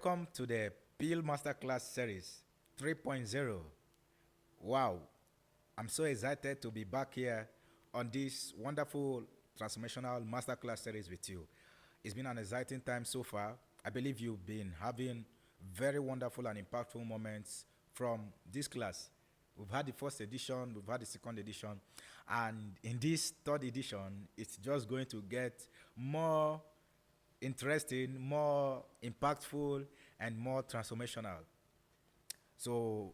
Welcome to the P.I.L Masterclass Series 3.0. Wow, I'm so excited to be back here on this wonderful transformational masterclass series with you. It's been an exciting time so far. I believe you've been having very wonderful and impactful moments from this class. We've had the first edition, we've had the second edition, and in this third edition, it's just going to get more interesting, more impactful, and more transformational. So,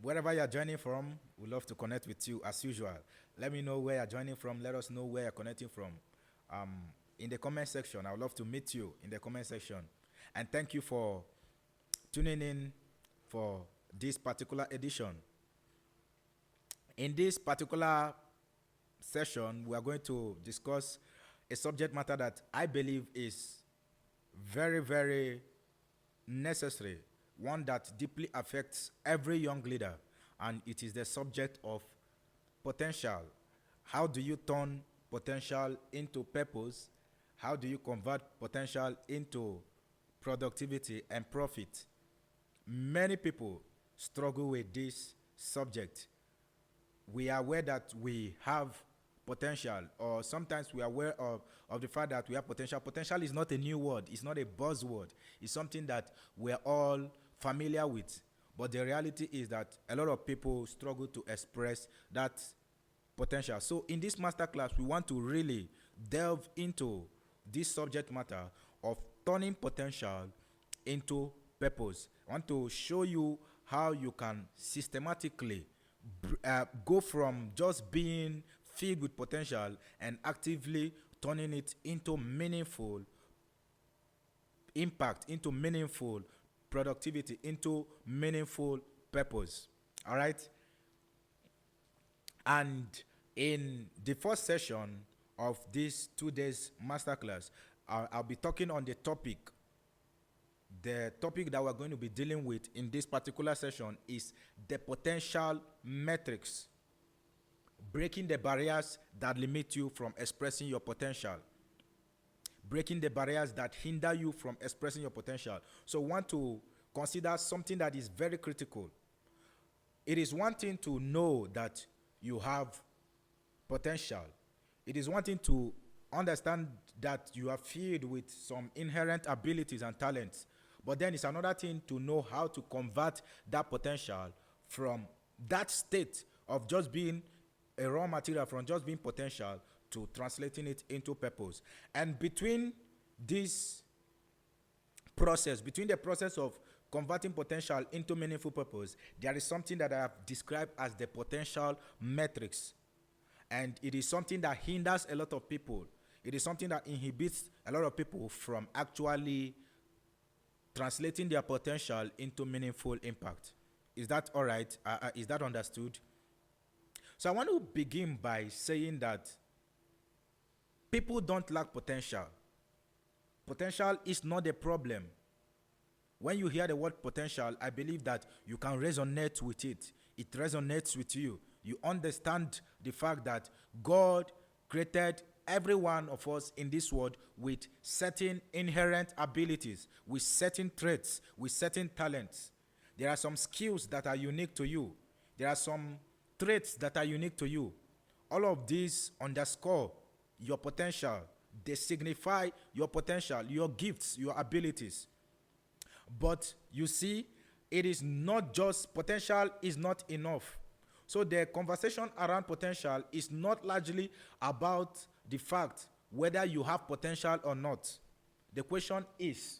wherever you're joining from, we'd love to connect with you as usual. Let me know where you're joining from. Let us know where you're connecting from. Um, in the comment section, I would love to meet you in the comment section. And thank you for tuning in for this particular edition. In this particular session, we are going to discuss a subject matter that I believe is very, very necessary, one that deeply affects every young leader, and it is the subject of potential. How do you turn potential into purpose? How do you convert potential into productivity and profit? Many people struggle with this subject. We are aware that we have potential, or sometimes we are aware of the fact that we have potential. Potential is not a new word, it's not a buzzword, it's something that we're all familiar with. But the reality is that a lot of people struggle to express that potential. So in this masterclass, we want to really delve into this subject matter of turning potential into purpose. I want to show you how you can systematically go from just being filled with potential and actively turning it into meaningful impact, into meaningful productivity, into meaningful purpose. All right? And in the first session of this 2 days masterclass, I'll be talking on the topic. The topic that we're going to be dealing with in this particular session is the potential metrics. Breaking the barriers that limit you from expressing your potential. Breaking the barriers that hinder you from expressing your potential. So we want to consider something that is very critical. It is one thing to know that you have potential. It is one thing to understand that you are filled with some inherent abilities and talents. But then it's another thing to know how to convert that potential from that state of just being a raw material, from just being potential, to translating it into purpose. And between this process, between the process of converting potential into meaningful purpose, there is something that I have described as the potential metrics. And it is something that hinders a lot of people. It is something that inhibits a lot of people from actually translating their potential into meaningful impact. Is that all right? Is that understood? So I want to begin by saying that people don't lack potential. Potential is not a problem. When you hear the word potential, I believe that you can resonate with it. It resonates with you. You understand the fact that God created every one of us in this world with certain inherent abilities, with certain traits, with certain talents. There are some skills that are unique to you. There are some traits that are unique to you. All of these underscore your potential. They signify your potential, your gifts, your abilities. But you see, it is not just potential is not enough. So the conversation around potential is not largely about the fact whether you have potential or not. The question is,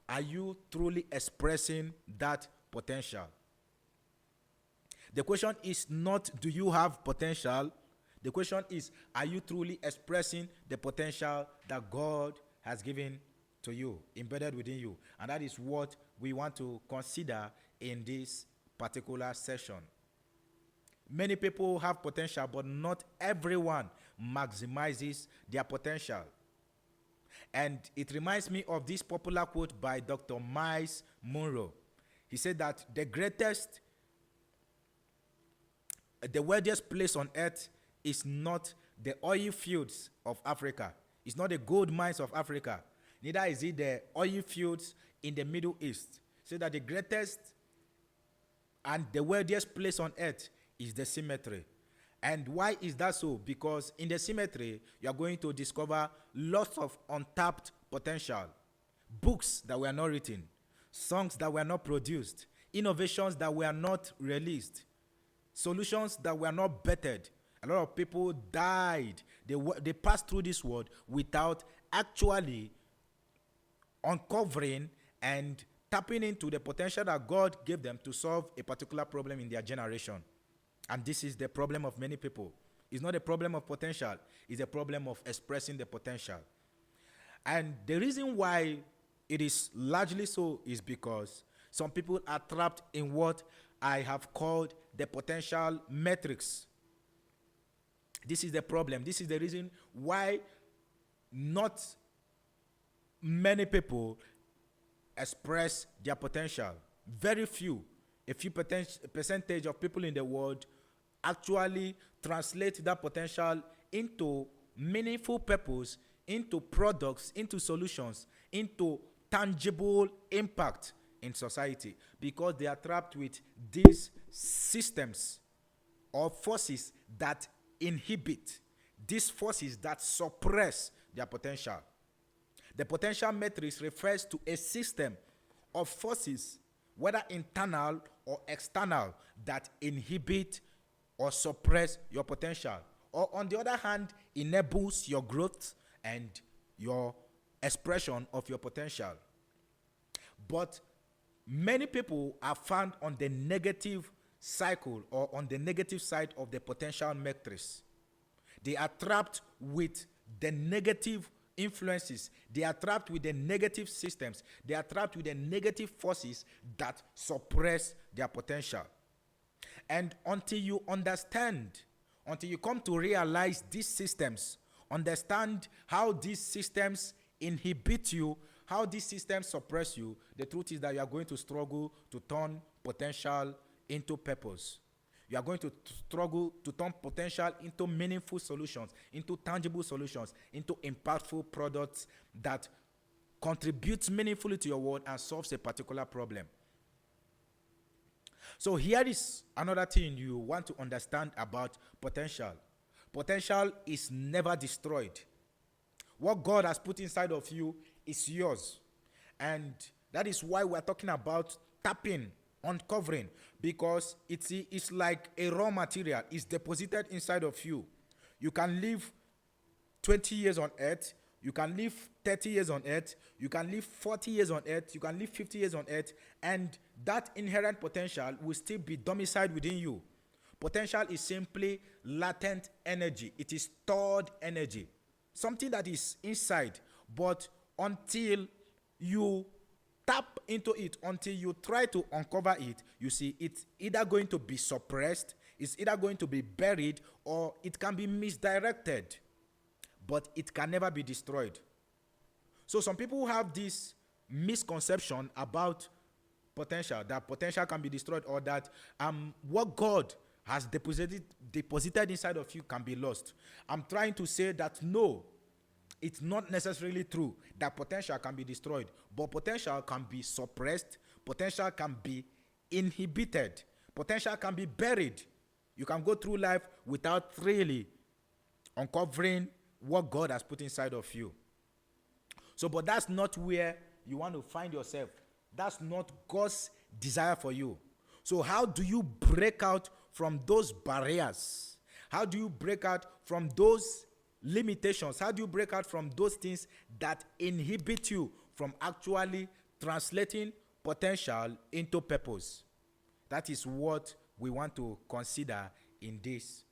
are you truly expressing that potential? The question is not, do you have potential? The question is, are you truly expressing the potential that God has given to you, embedded within you? And that is what we want to consider in this particular session. Many people have potential, but not everyone maximizes their potential. And it reminds me of this popular quote by Dr. Miles Monroe. He said that the wealthiest place on earth is not the oil fields of Africa. It's not the gold mines of Africa. Neither is it the oil fields in the Middle East say that the greatest and the wealthiest place on earth is the cemetery. And why is that so? Because in the cemetery, you are going to discover lots of untapped potential. Books that were not written, songs that were not produced, innovations that were not released, solutions that were not bettered. A lot of people died. They passed through this world without actually uncovering and tapping into the potential that God gave them to solve a particular problem in their generation. And this is the problem of many people. It's not a problem of potential. It's a problem of expressing the potential. And the reason why it is largely so is because some people are trapped in what I have called the potential matrix. This is the problem. This is the reason why not many people express their potential. Very few, a few percentage of people in the world actually translate that potential into meaningful purpose, into products, into solutions, into tangible impact in society, because they are trapped with these systems or forces that inhibit, these forces that suppress their potential. The potential matrix refers to a system of forces, whether internal or external, that inhibit or suppress your potential, or on the other hand, enables your growth and your expression of your potential. But many people are found on the negative cycle or on the negative side of the potential matrix. They are trapped with the negative influences. They are trapped with the negative systems. They are trapped with the negative forces that suppress their potential. And until you understand, until you come to realize these systems, understand how these systems inhibit you, how these systems suppress you, the truth is that you are going to struggle to turn potential into purpose. You are going to struggle to turn potential into meaningful solutions, into tangible solutions, into impactful products that contribute meaningfully to your world and solves a particular problem. So here is another thing you want to understand about potential. Potential is never destroyed. What God has put inside of you is yours. And that is why we're talking about tapping, uncovering, because it's like a raw material. It's deposited inside of you. You can live 20 years on earth. You can live 30 years on earth. You can live 40 years on earth. You can live 50 years on earth. And that inherent potential will still be domiciled within you. Potential is simply latent energy. It is stored energy. Something that is inside. But until you tap into it, until you try to uncover it, you see it's either going to be suppressed, it's either going to be buried, or it can be misdirected. But it can never be destroyed. So some people have this misconception about potential, that potential can be destroyed, or that what God has deposited inside of you can be lost. I'm trying to say that no, it's not necessarily true that potential can be destroyed, but potential can be suppressed, potential can be inhibited, potential can be buried. You can go through life without really uncovering what God has put inside of you. So, but that's not where you want to find yourself. That's not God's desire for you. So how do you break out from those barriers? How do you break out from those limitations? How do you break out from those things that inhibit you from actually translating potential into purpose? That is what we want to consider in this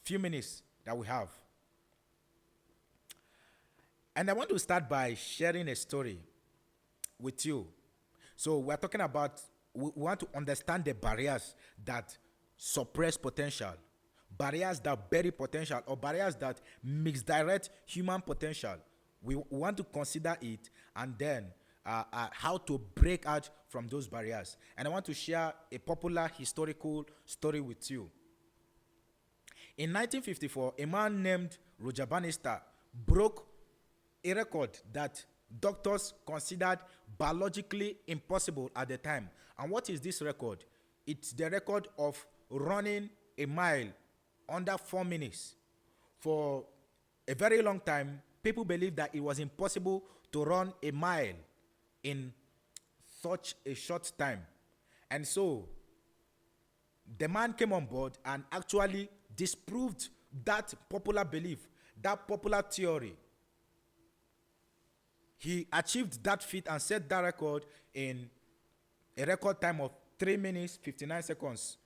few minutes that we have. And I want to start by sharing a story with you. So we're talking about, we want to understand the barriers that suppress potential, barriers that bury potential, or barriers that misdirect human potential. We want to consider it, and then how to break out from those barriers. And I want to share a popular historical story with you. In 1954, a man named Roger Bannister broke a record that doctors considered biologically impossible at the time. And what is this record? It's the record of running a mile under 4 minutes. For a very long time, people believed that it was impossible to run a mile in such a short time. And so the man came on board and actually disproved that popular belief, that popular theory. He achieved that feat and set that record in a record time of 3 minutes 59 seconds.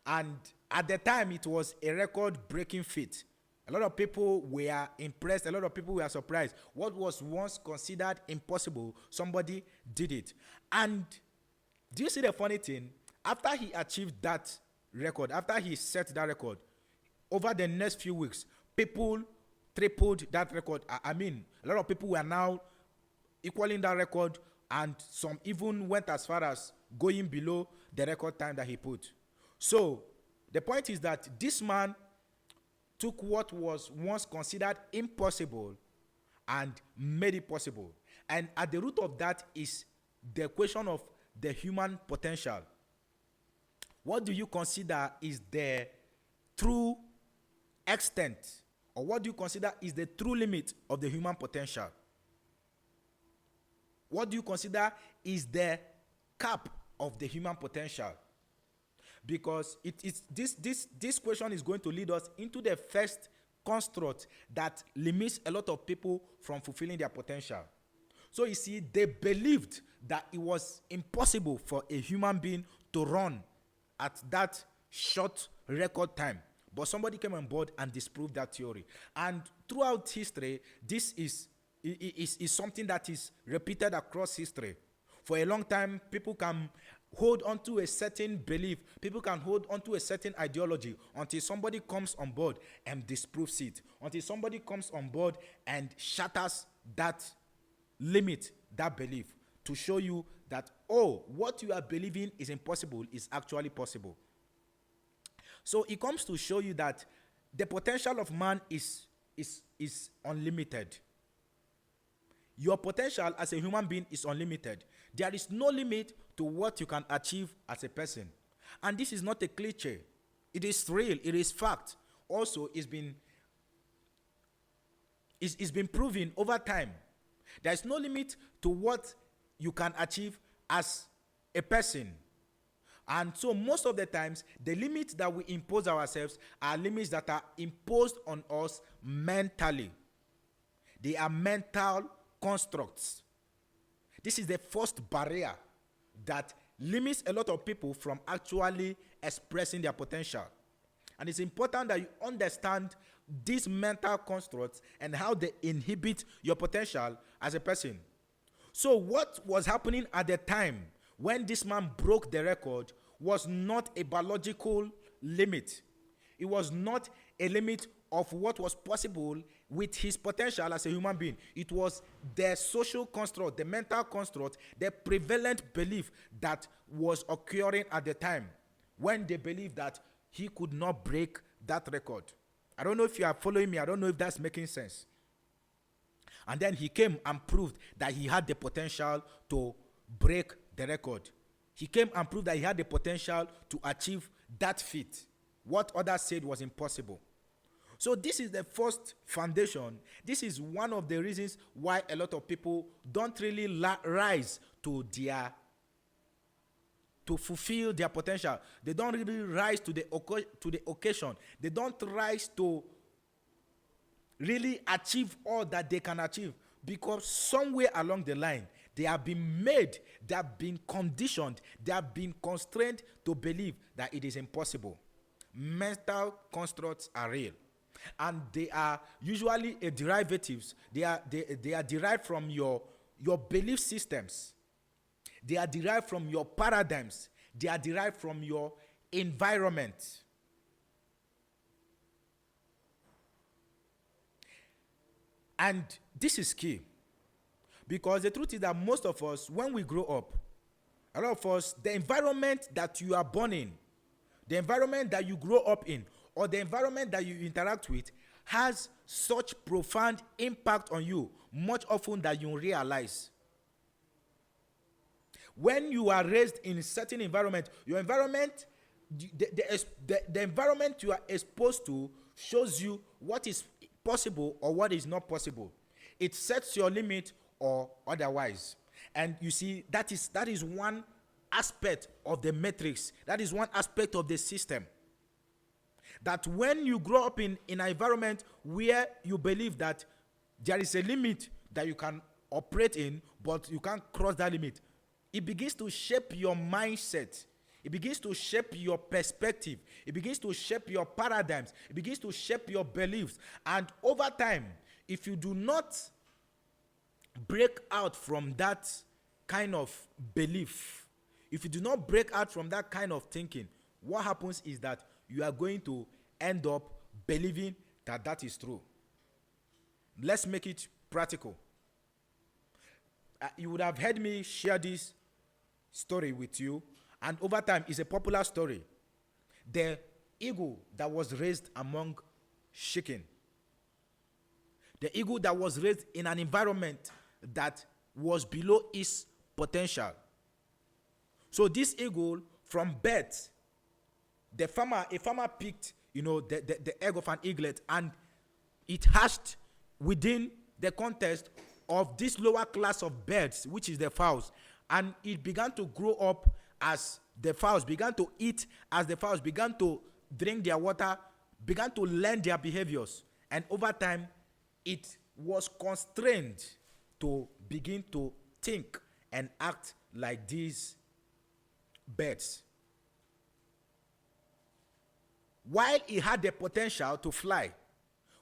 And at the time, it was a record-breaking feat. A lot of people were impressed. A lot of people were surprised. What was once considered impossible, somebody did it. And do you see the funny thing? After he achieved that record, after he set that record, over the next few weeks, people tripled that record. I mean, a lot of people were now equaling that record, and some even went as far as going below the record time that he put. So the point is that this man took what was once considered impossible and made it possible. And at the root of that is the question of the human potential. What do you consider is the true extent, or what do you consider is the true limit of the human potential? What do you consider is the cap of the human potential? Because this question is going to lead us into the first construct that limits a lot of people from fulfilling their potential. So you see, they believed that it was impossible for a human being to run at that short record time. But somebody came on board and disproved that theory. And throughout history, this is something that is repeated across history. For a long time, people can hold on to a certain belief. People can hold on to a certain ideology until somebody comes on board and disproves it. Until somebody comes on board and shatters that limit, that belief, to show you that, oh, what you are believing is impossible is actually possible. So it comes to show you that the potential of man is unlimited. Your potential as a human being is unlimited. There is no limit to what you can achieve as a person. And this is not a cliche. It is real. It is fact. Also, it's been proven over time. There is no limit to what you can achieve as a person. And so most of the times, the limits that we impose ourselves are limits that are imposed on us mentally. They are mental constructs. This is the first barrier that limits a lot of people from actually expressing their potential. And it's important that you understand these mental constructs and how they inhibit your potential as a person. So what was happening at the time when this man broke the record was not a biological limit. It was not a limit of what was possible with his potential as a human being. It was the social construct, the mental construct, the prevalent belief that was occurring at the time when they believed that he could not break that record. I don't know if you are following me. I don't know if that's making sense. And then he came and proved that he had the potential to break the record. He came and proved that he had the potential to achieve that feat, what others said was impossible. So this is the first foundation. This is one of the reasons why a lot of people don't really rise to fulfill their potential. They don't really rise to the occasion. They don't rise to really achieve all that they can achieve, because somewhere along the line, they have been made, they have been conditioned, they have been constrained to believe that it is impossible. Mental constructs are real, and they are usually derivatives. They are derived from your belief systems. They are derived from your paradigms. They are derived from your environment. And this is key, because the truth is that most of us, when we grow up, a lot of us, the environment that you are born in, the environment that you grow up in, or the environment that you interact with, has such profound impact on you much often than you realize. When you are raised in a certain environment, your environment, the environment you are exposed to shows you what is possible or what is not possible. It sets your limit or otherwise. And you see, that is one aspect of the matrix. That is one aspect of the system. That when you grow up in an environment where you believe that there is a limit that you can operate in, but you can't cross that limit, it begins to shape your mindset. It begins to shape your perspective. It begins to shape your paradigms. It begins to shape your beliefs. And over time, if you do not break out from that kind of belief, if you do not break out from that kind of thinking, what happens is that you are going to end up believing that that is true. Let's make it practical. You would have heard me share this story with you, and over time, it's a popular story. The eagle that was raised among chicken. The eagle that was raised in an environment that was below its potential. So this eagle, from birth, a farmer picked, the egg of an eaglet, and it hatched within the context of this lower class of birds, which is the fowls, and it began to grow up as the fowls began to eat, as the fowls began to drink their water, began to learn their behaviors, and over time, it was constrained to begin to think and act like these birds. While it had the potential to fly,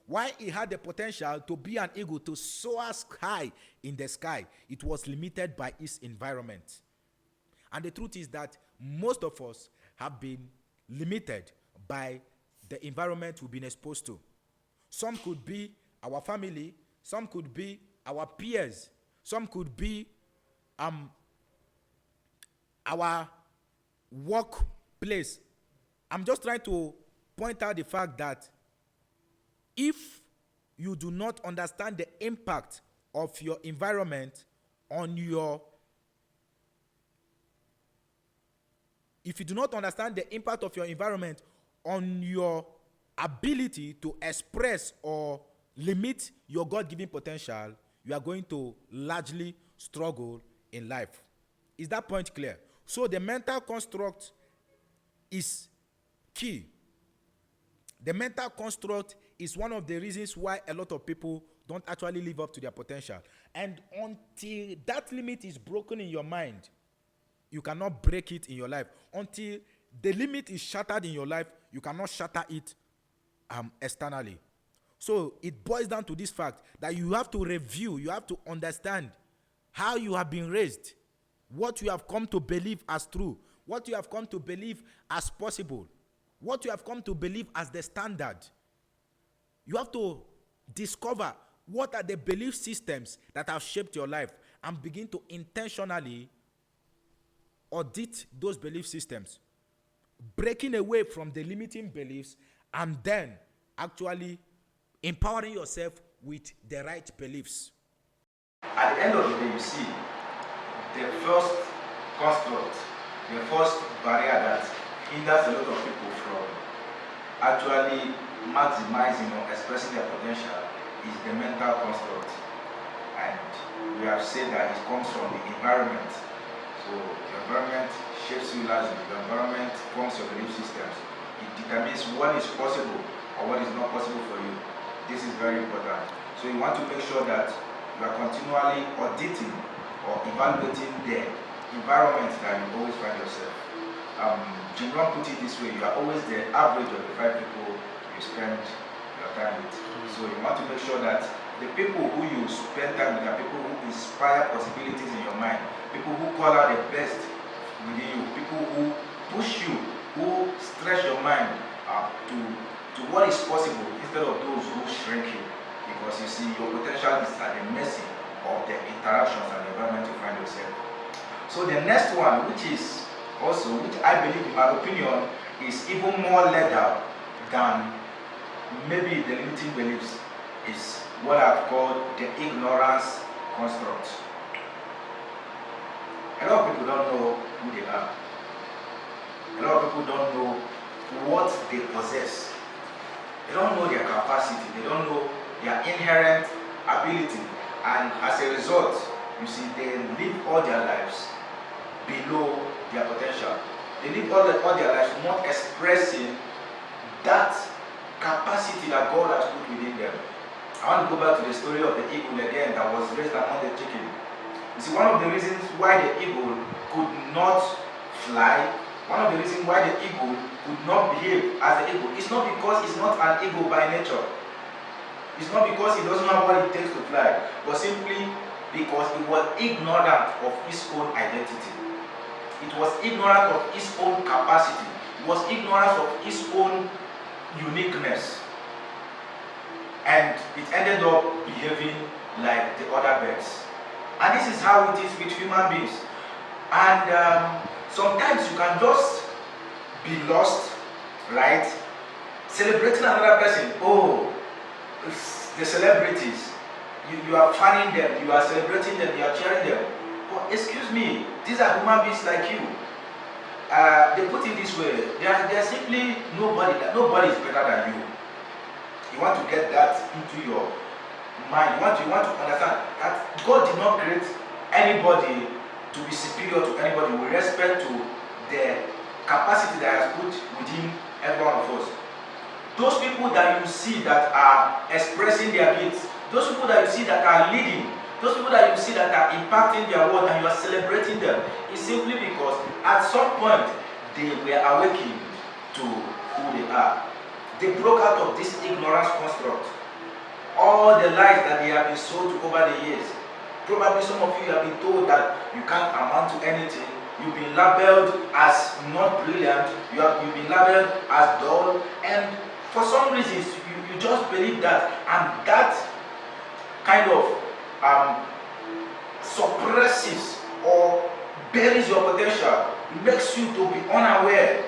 while it had the potential to be an eagle, to soar high in the sky, it was limited by its environment. And the truth is that most of us have been limited by the environment we've been exposed to. Some could be our family, some could be our peers, some could be our workplace. I'm just trying to point out the fact that if you do not understand the impact of your environment on your ability to express or limit your God-given potential, you are going to largely struggle in life. Is that point clear? So the mental construct is key. The mental construct is one of the reasons why a lot of people don't actually live up to their potential. And until that limit is broken in your mind, you cannot break it in your life. Until the limit is shattered in your life, you cannot shatter it externally. So it boils down to this fact that you have to review, you have to understand how you have been raised, what you have come to believe as true, what you have come to believe as possible, what you have come to believe as the standard. You have to discover what are the belief systems that have shaped your life and begin to intentionally audit those belief systems, breaking away from the limiting beliefs and then actually empowering yourself with the right beliefs. At the end of the day, you see, the first construct, the first barrier that hinders a lot of people from actually maximizing or expressing their potential is the mental construct. And we have said that it comes from the environment. So the environment shapes you largely. The environment forms your belief systems. It determines what is possible or what is not possible for you. This is very important. So you want to make sure that you are continually auditing or evaluating the environment that you always find yourself. Jim Rohn put it this way: you are always the average of the 5 people you spend your time with. So you want to make sure that the people who you spend time with are people who inspire possibilities in your mind, people who call out the best within you, people who push you, who stretch your mind to what is possible instead of those who shrink you. Because you see, your potential is at the mercy of the interactions and the environment you find yourself. So the next one, which I believe, in my opinion, is even more lethal than maybe the limiting beliefs, is what I've called the ignorance construct. A lot of people don't know who they are. A lot of people don't know what they possess. They don't know their capacity. They don't know their inherent ability. And as a result, you see, they live all their lives below their potential. They live all their lives not expressing that capacity that God has put within them. I want to go back to the story of the eagle again that was raised among the chicken. You see, one of the reasons why the eagle could not fly, one of the reasons why the eagle could not behave as an eagle, it's not because it's not an eagle by nature. It's not because it doesn't know what it takes to fly, but simply because it was ignorant of its own identity. It was ignorant of its own capacity. It was ignorant of its own uniqueness. And it ended up behaving like the other birds. And this is how it is with human beings. And sometimes you can just be lost, right? Celebrating another person. Oh, the celebrities. You are fanning them, you are celebrating them, you are cheering them. Oh, excuse me, these are human beings like you. They put it this way, they are simply nobody is better than you. You want to get that into your mind. You want to understand that God did not create anybody to be superior to anybody with respect to the capacity that has put within every one of us. Those people that you see that are expressing their gifts, those people that you see that are leading, those people that you see that are impacting their world and you are celebrating them, is simply because at some point they were awakened to who they are. They broke out of this ignorance construct. All the lies that they have been sold to over the years. Probably some of you have been told that you can't amount to anything. You've been labeled as not brilliant. You've been labeled as dull. And for some reasons, you just believe that. And that kind of suppresses or buries your potential. It makes you to be unaware.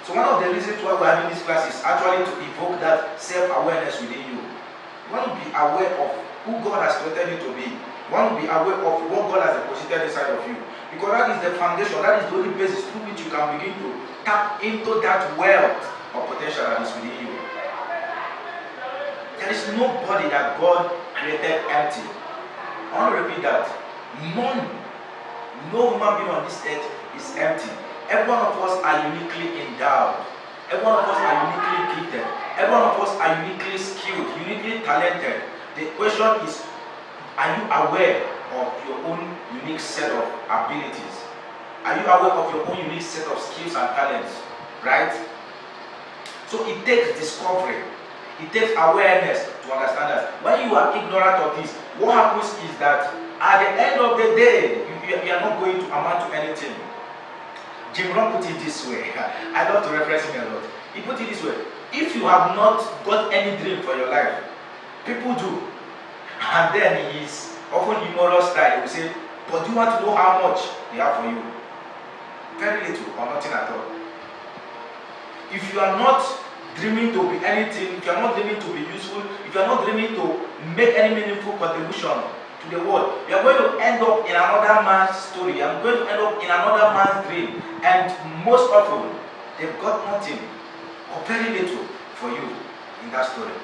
So one of the reasons why we're having this class is actually to evoke that self-awareness within you. You want to be aware of who God has created you to be. You want to be aware of what God has deposited inside of you. Because that is the foundation, that is the only basis through which you can begin to tap into that wealth of potential that is within you. There is nobody that God created empty. I want to repeat that. None. No human being on this earth is empty. Every one of us are uniquely endowed. Every one of us are uniquely gifted. Every one of us are uniquely skilled, uniquely talented. The question is, are you aware of your own unique set of abilities? Are you aware of your own unique set of skills and talents? Right? So it takes discovery. It takes awareness to understand that. When you are ignorant of this, what happens is that at the end of the day, you are not going to amount to anything. Jim Rohn put it this way. I love to reference him a lot. He put it this way. If you have not got any dream for your life, people do. And then in his often humorous style, he will say, but do you want to know how much they have for you? Very little or nothing at all. If you are not dreaming to be anything, if you are not dreaming to be useful, if you are not dreaming to make any meaningful contribution to the world, you are going to end up in another man's story. You are going to end up in another man's dream. And most often, they've got nothing or very little for you in that story.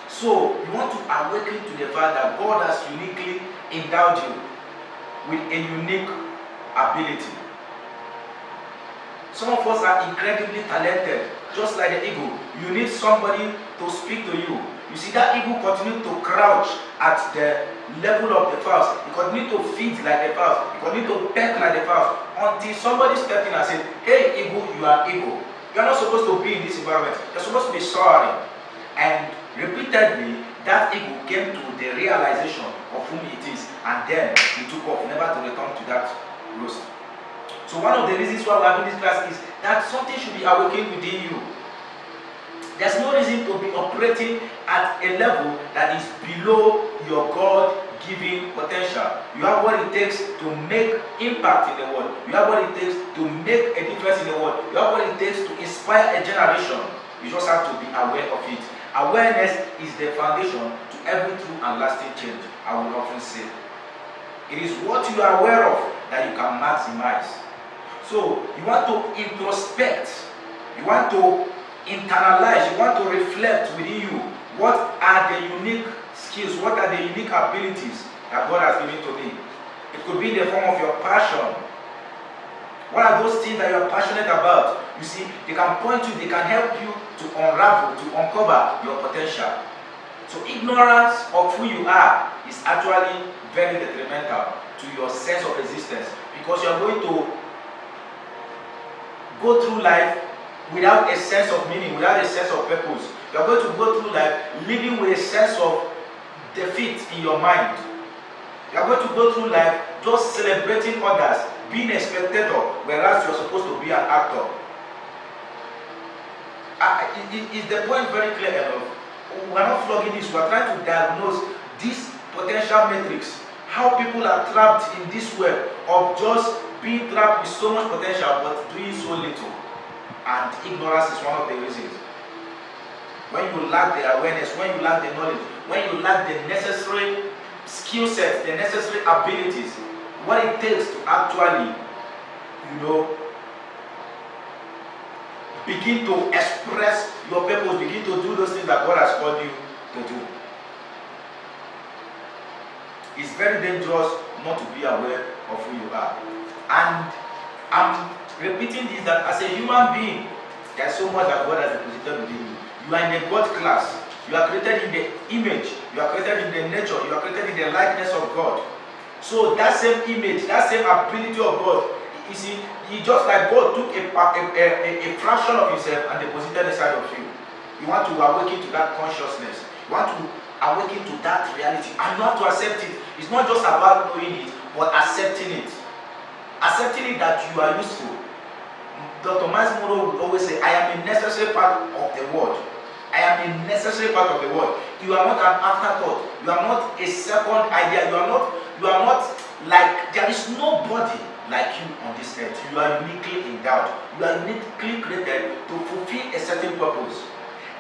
So, you want to awaken to the fact that God has uniquely endowed you with a unique ability. Some of us are incredibly talented, just like the eagle. You need somebody to speak to you. You see that eagle continue to crouch at the level of the fowls. It continue to feed like the fowls. It continue to peck like the fowls until somebody stepped in and said, hey eagle, you are eagle. You are not supposed to be in this environment. You are supposed to be soaring. And repeatedly, that eagle came to the realization of whom it is, and then he took off, never to return to that roost. So one of the reasons why we're having this class is that something should be awakened within you. There's no reason to be operating at a level that is below your God-given potential. You have what it takes to make impact in the world. You have what it takes to make a difference in the world. You have what it takes to inspire a generation. You just have to be aware of it. Awareness is the foundation to every true and lasting change, I will often say. It is what you are aware of that you can maximize. So you want to introspect, you want to internalize, you want to reflect within you what are the unique skills, what are the unique abilities that God has given to me. It could be in the form of your passion. What are those things that you are passionate about? You see, they can point you, they can help you to unravel, to uncover your potential. So ignorance of who you are is actually very detrimental to your sense of existence, because you are going to go through life without a sense of meaning, without a sense of purpose. You are going to go through life living with a sense of defeat in your mind. You are going to go through life just celebrating others, being a spectator, whereas you are supposed to be an actor. Is the point very clear enough? We are not flogging this, we are trying to diagnose this potential matrix, how people are trapped in this web of just being trapped with so much potential but doing so little. And ignorance is one of the reasons. When you lack the awareness, when you lack the knowledge, when you lack the necessary skill sets, the necessary abilities, what it takes to actually, begin to express your purpose, begin to do those things that God has called you to do. It's very dangerous not to be aware of who you are. And I'm repeating this, that as a human being, there's so much that God has deposited within you. You are in the God class. You are created in the image. You are created in the nature. You are created in the likeness of God. So that same image, that same ability of God, you see, he just like God took a fraction of himself and deposited inside of you. You want to awaken to that consciousness. You want to awaken to that reality. And you have to accept it. It's not just about knowing it, but accepting it. Accepting it that you are useful. Dr. Miles Monroe would always say, I am a necessary part of the world. I am a necessary part of the world. You are not an afterthought. You are not a second idea. You are not like, there is nobody like you on this earth. You are uniquely endowed. You are uniquely created to fulfill a certain purpose.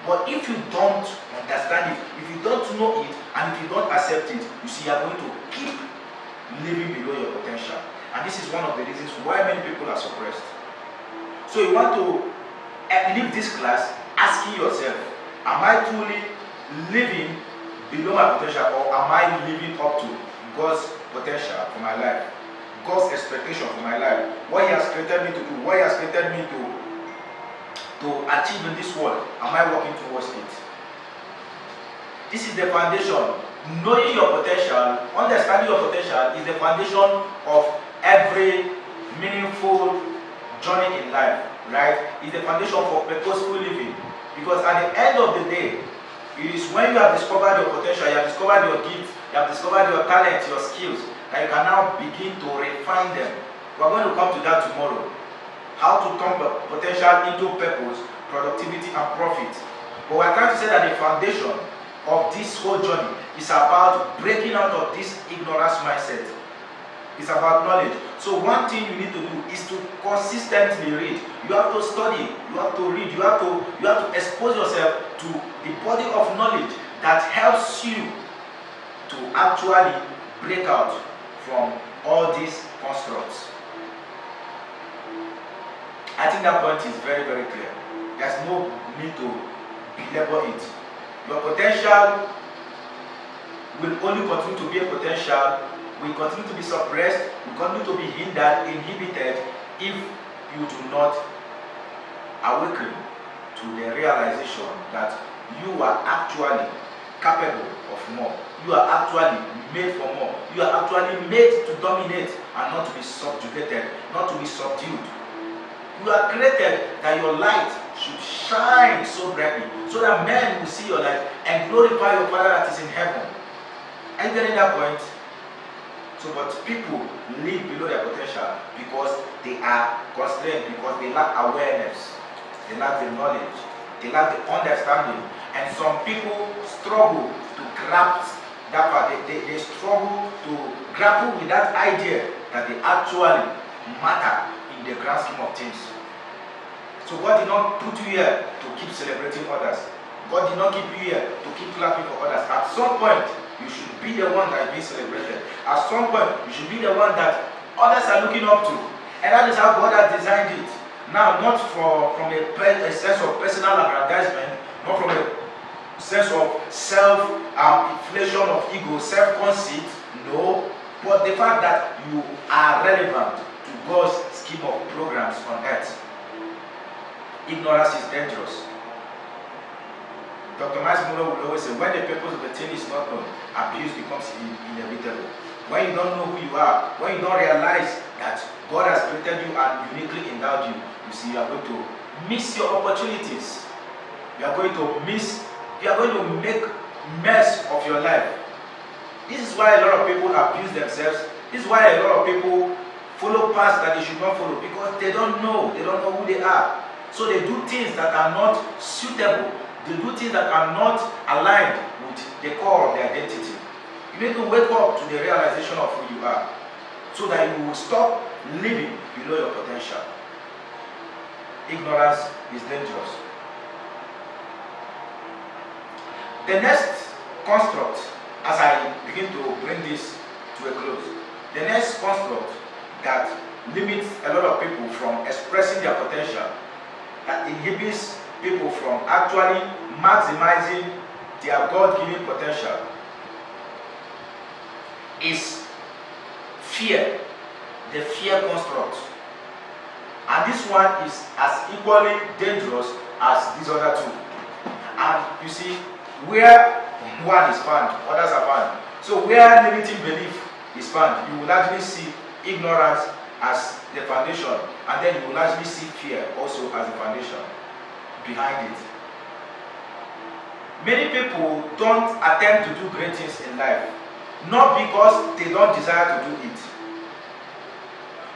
But if you don't understand it, if you don't know it, and if you don't accept it, you see, you are going to keep living below your potential. And this is one of the reasons why many people are suppressed. So you want to leave this class asking yourself, am I truly living below my potential, or am I living up to God's potential for my life? God's expectation for my life? What he has created me to do, what he has created me to achieve in this world, am I working towards it? This is the foundation. Knowing your potential, understanding your potential is the foundation of every meaningful journey in life, right? It's the foundation for purposeful living. Because at the end of the day, it is when you have discovered your potential, you have discovered your gifts, you have discovered your talent, your skills, that you can now begin to refine them. We're going to come to that tomorrow. How to turn potential into purpose, productivity, and profit. But we're trying to say that the foundation of this whole journey is about breaking out of this ignorance mindset. It's about knowledge. So one thing you need to do is to consistently read. You have to study, you have to read, you have to expose yourself to the body of knowledge that helps you to actually break out from all these constructs. I think that point is very, very clear. There's no need to belabor it. Your potential will only continue to be a potential, will continue to be suppressed, will continue to be hindered, inhibited, if you do not awaken to the realization that you are actually capable of more. You are actually made for more. You are actually made to dominate and not to be subjugated, not to be subdued. You are created that your light should shine so brightly, so that men will see your light and glorify your Father that is in heaven. Are you getting that point? So, but people live below their potential because they are constrained, because they lack awareness, they lack the knowledge, they lack the understanding. And some people struggle to grasp that part. They struggle to grapple with that idea that they actually matter in the grand scheme of things. So God did not put you here to keep celebrating others. God did not keep you here to keep clapping for others. At some point, you should be the one that is being celebrated. At some point, you should be the one that others are looking up to. And that is how God has designed it. Now, not from a sense of personal aggrandizement, not from a sense of self-inflation of ego, self-conceit, no, but the fact that you are relevant to God's scheme of programs on earth. Ignorance is dangerous. Dr. Miles Muller would always say, when the purpose of a thing is not known, abuse becomes inevitable. When you don't know who you are, when you don't realize that God has created you and uniquely endowed you, you see, you are going to miss your opportunities. You are going to make mess of your life. This is why a lot of people abuse themselves. This is why a lot of people follow paths that they should not follow, because they don't know who they are. So they do things that are not suitable. They do things that are not aligned with the core of their identity. You need to wake up to the realization of who you are, so that you will stop living below your potential. Ignorance is dangerous. The next construct, as I begin to bring this to a close, the next construct that limits a lot of people from expressing their potential, that inhibits people from actually maximizing their God-given potential, is fear, the fear construct. And this one is as equally dangerous as these other two. And you see, where one is found, others are found. So where limiting belief is found, you will actually see ignorance as the foundation, and then you will actually see fear also as the foundation behind it. Many people don't attempt to do great things in life, not because they don't desire to do it,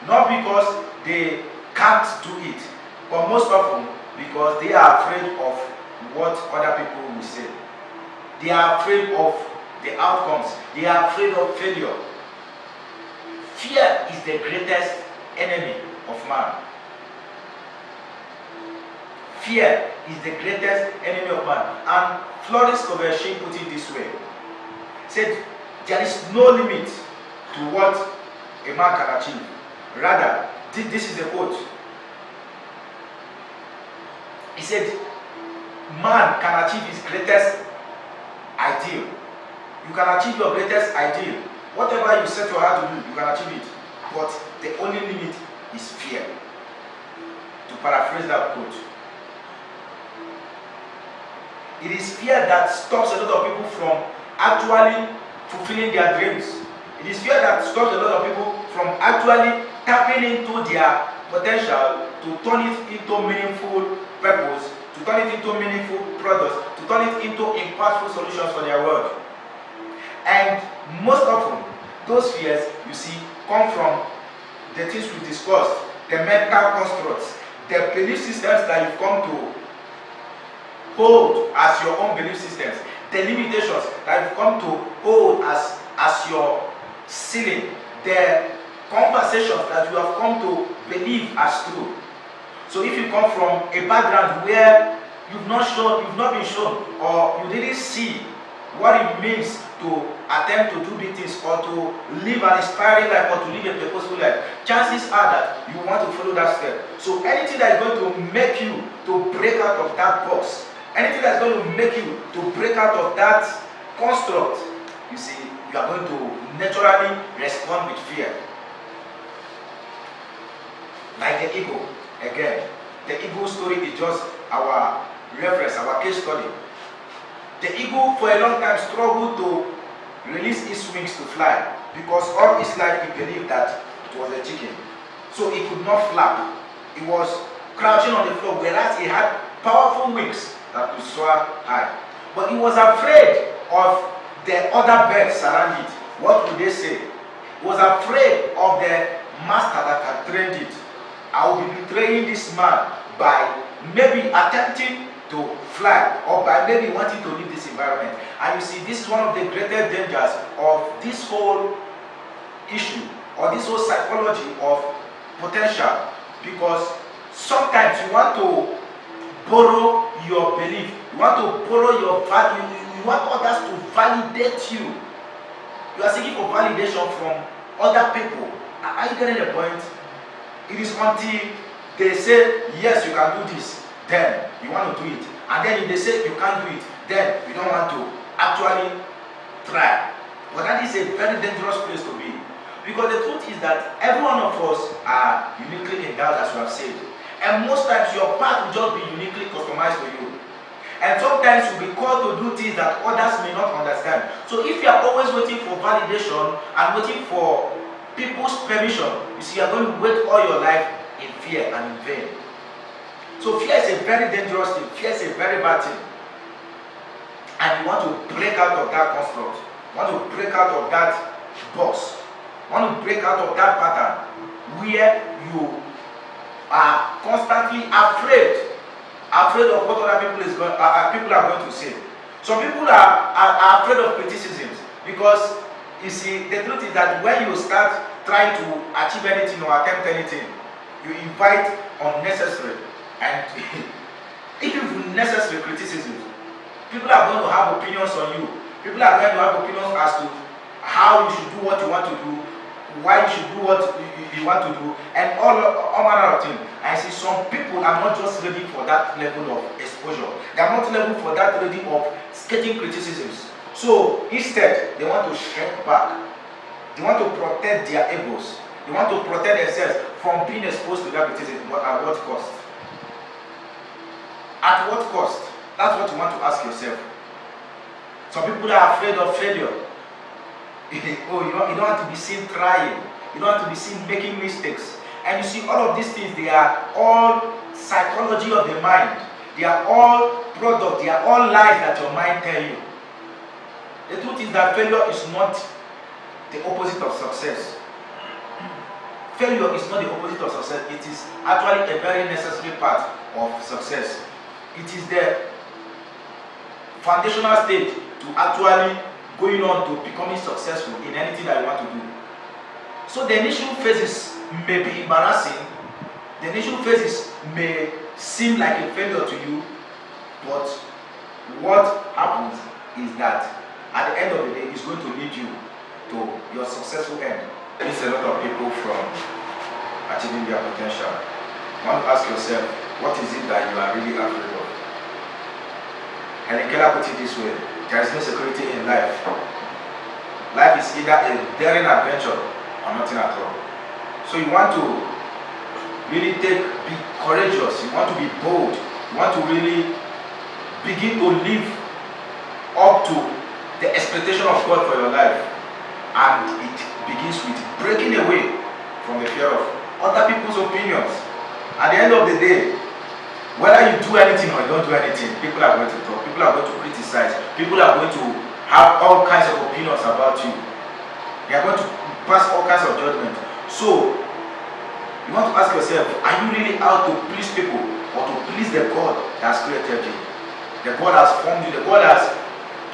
not because they can't do it, but most often because they are afraid of what other people will say. They are afraid of the outcomes. They are afraid of failure. Fear is the greatest enemy of man. Fear is the greatest enemy of man. And Florence Kovacic put it this way. He said, there is no limit to what a man can achieve. Rather, this is the quote. He said, man can achieve his greatest ideal. You can achieve your greatest ideal. Whatever you set your heart to do, you can achieve it. But the only limit is fear. To paraphrase that quote. It is fear that stops a lot of people from actually fulfilling their dreams. It is fear that stops a lot of people from actually tapping into their potential to turn it into meaningful purpose, to turn it into meaningful products, to turn it into impactful solutions for their world. And most often, those fears, you see, come from the things we discussed, the mental constructs, the belief systems that you've come to hold as your own belief systems, the limitations that you've come to hold as your ceiling, the conversations that you have come to believe as true. So if you come from a background where you've not been shown, or you didn't see what it means to attempt to do big things, or to live an inspiring life, or to live a purposeful life, chances are that you want to follow that step. So anything that is going to make you to break out of that box, anything that's going to make you to break out of that construct, you see, you are going to naturally respond with fear. Like the ego, again, the ego story is just our reference, our case study. The ego for a long time struggled to release its wings to fly, because all its life it believed that it was a chicken. So it could not flap. It was crouching on the floor, whereas it had powerful wings that could soar high. But it was afraid of the other birds around it. What would they say? It was afraid of the master that had trained it. I will be betraying this man by maybe attempting to fly, or by maybe wanting to leave this environment. And you see, this is one of the greatest dangers of this whole issue, or this whole psychology of potential, because sometimes you want to borrow your belief You want to borrow your value. You want others to validate you. You are seeking for validation from other people. Are you getting the point? It is until they say, yes, you can do this, then you want to do it. And then if they say you can't do it, then you don't want to actually try. But that is a very dangerous place to be. Because the truth is that every one of us are uniquely endowed, as we have said. And most times your path will just be uniquely customized for you. And sometimes you'll be called to do things that others may not understand. So if you are always waiting for validation and waiting for people's permission, you see, you are going to wait all your life in fear and in vain. So fear is a very dangerous thing. Fear is a very bad thing. And you want to break out of that construct. You want to break out of that box. You want to break out of that pattern where you are constantly afraid of what other people are going to say. Some people are afraid of criticisms because, you see, the truth is that when you start trying to achieve anything or attempt anything, you invite unnecessary and even necessary criticisms. People are going to have opinions on you. People are going to have opinions as to how you should do what you want to do, why you should do what you want to do, and all manner of things. I see some people are not just ready for that level of exposure. They are not ready for that ready of getting criticisms. So instead, they want to shrink back. They want to protect their egos. They want to protect themselves from being exposed to that criticism. But at what cost? At what cost? That's what you want to ask yourself. Some people are afraid of failure. Oh, you don't want to be seen trying. You don't want to be seen making mistakes. And you see, all of these things, they are all psychology of the mind. They are all product. They are all lies that your mind tells you. The truth is that failure is not the opposite of success. Failure is not the opposite of success. It is actually a very necessary part of success. It is the foundational stage to actually going on to becoming successful in anything that you want to do. So the initial phases may be embarrassing. The initial phases may seem like a failure to you, but what happens is that at the end of the day, it's going to lead you to your successful end. There is a lot of people from achieving their potential. You want to ask yourself, what is it that you are really afraid of? And Keller put it this way: there is no security in life. Life is either a daring adventure or nothing at all. So you want to really be courageous. You want to be bold. You want to really begin to live up to the expectation of God for your life. And it begins with breaking away from the fear of other people's opinions. At the end of the day, whether you do anything or you don't do anything, people are going to talk, people are going to criticize, people are going to have all kinds of opinions about you. They are going to pass all kinds of judgment. So, you want to ask yourself, are you really out to please people or to please the God that has created you? The God has formed you, the God has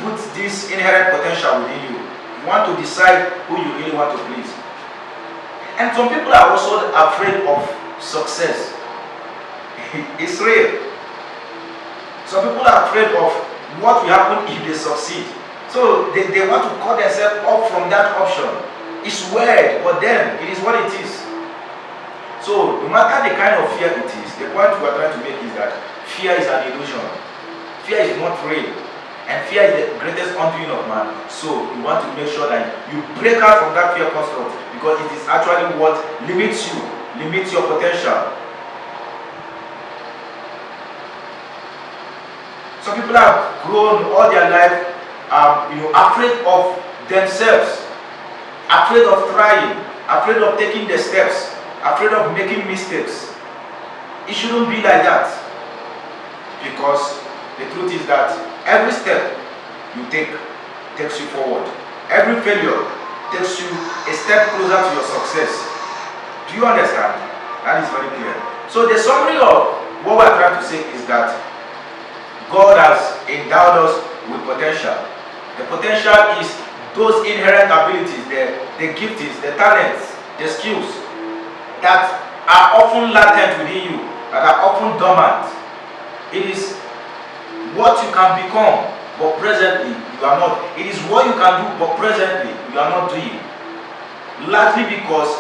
put this inherent potential within you. You want to decide who you really want to please. And some people are also afraid of success. It's real. Some people are afraid of what will happen if they succeed. So they want to cut themselves off from that option. It's weird, but then it is what it is. So no matter the kind of fear it is, the point we are trying to make is that fear is an illusion. Fear is not real. And fear is the greatest undoing of man. So you want to make sure that you break out from that fear construct, because it is actually what limits you, limits your potential. Some people have grown all their life afraid of themselves, afraid of trying, afraid of taking the steps, afraid of making mistakes. It shouldn't be like that, because the truth is that every step you take takes you forward. Every failure takes you a step closer to your success. Do you understand? That is very clear. So the summary of what we are trying to say is that God has endowed us with potential. The potential is those inherent abilities, the giftings, the talents, the skills that are often latent within you, that are often dormant. It is what you can become, but presently you are not. It is what you can do, but presently you are not doing. Largely because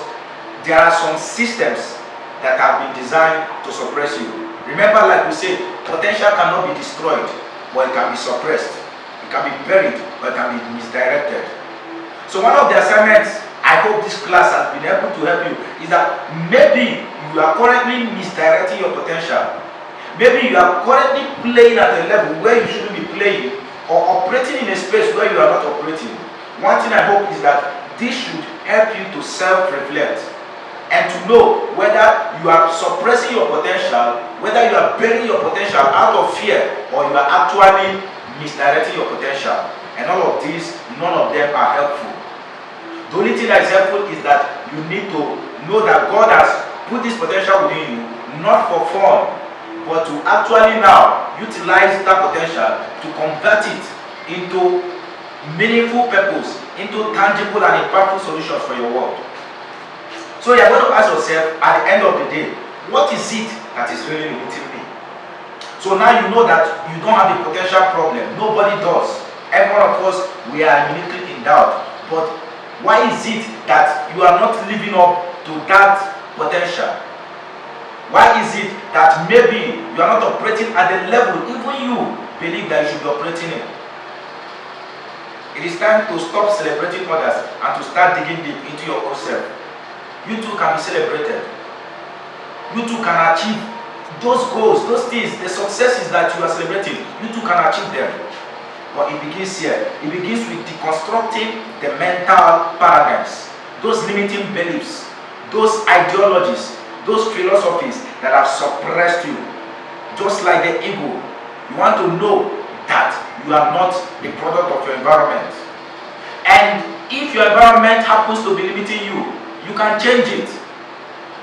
there are some systems that have been designed to suppress you. Remember, like we said, potential cannot be destroyed, but it can be suppressed. It can be buried, but it can be misdirected. So one of the assignments I hope this class has been able to help you is that maybe you are currently misdirecting your potential. Maybe you are currently playing at a level where you shouldn't be playing, or operating in a space where you are not operating. One thing I hope is that this should help you to self-reflect and to know whether you are suppressing your potential, whether you are burying your potential out of fear, or you are actually misdirecting your potential. And all of these, none of them are helpful. The only thing that is helpful is that you need to know that God has put this potential within you, not for fun, but to actually now utilize that potential to convert it into meaningful purpose, into tangible and impactful solutions for your world. So you are going to ask yourself at the end of the day, what is it that is really limiting me? So now you know that you don't have a potential problem. Nobody does. Every one of us, we are uniquely endowed. But why is it that you are not living up to that potential? Why is it that maybe you are not operating at the level even you believe that you should be operating in? It is time to stop celebrating others and to start digging deep into your own self. You too can be celebrated. You too can achieve those goals, those things, the successes that you are celebrating. You too can achieve them. But it begins here. It begins with deconstructing the mental paradigms, those limiting beliefs, those ideologies, those philosophies that have suppressed you. Just like the ego, you want to know that you are not the product of your environment. And if your environment happens to be limiting you, you can change it.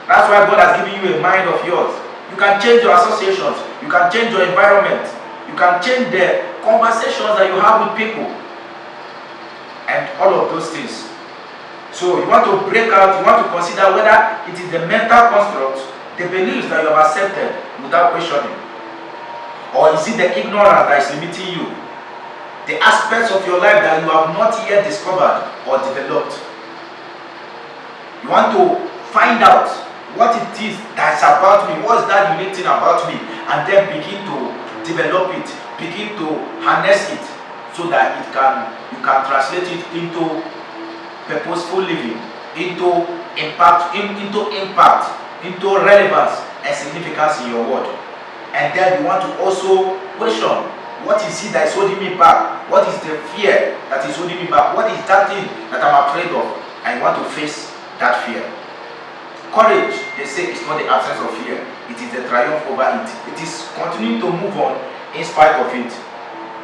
That's why God has given you a mind of yours. You can change your associations. You can change your environment. You can change the conversations that you have with people. And all of those things. So you want to break out, you want to consider whether it is the mental construct, the beliefs that you have accepted without questioning. Or is it the ignorance that is limiting you? The aspects of your life that you have not yet discovered or developed. You want to find out what it is that's about me, what's that unique thing about me, and then begin to develop it, begin to harness it, so that you can translate it into purposeful living, into impact, into relevance and significance in your world. And then you want to also question, what is it that is holding me back? What is the fear that is holding me back? What is that thing that I'm afraid of? And you want to face that fear. Courage, they say, is not the absence of fear. It is the triumph over it. It is continuing to move on in spite of it.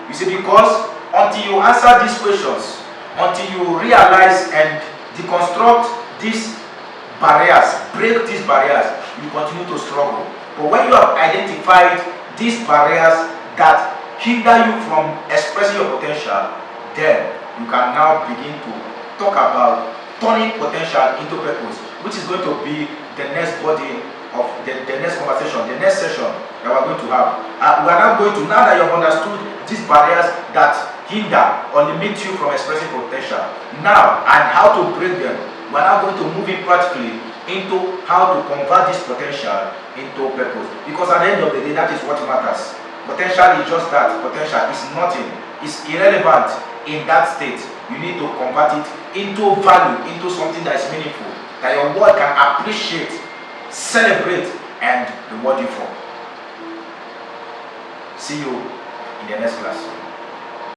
You see, because until you answer these questions, until you realize and deconstruct these barriers, break these barriers, you continue to struggle. But when you have identified these barriers that hinder you from expressing your potential, then you can now begin to talk about turning potential into purpose, which is going to be the next body of the next conversation, the next session that we're going to have. We are now going to, now that you have understood these barriers that hinder or limit you from expressing potential, now and how to break them, we're now going to move in practically into how to convert this potential into purpose. Because at the end of the day, that is what matters. Potential is just that. Potential is nothing. It's irrelevant in that state. You need to convert it into value, into something that is meaningful, that your world can appreciate, celebrate, and reward you for. See you in the next class.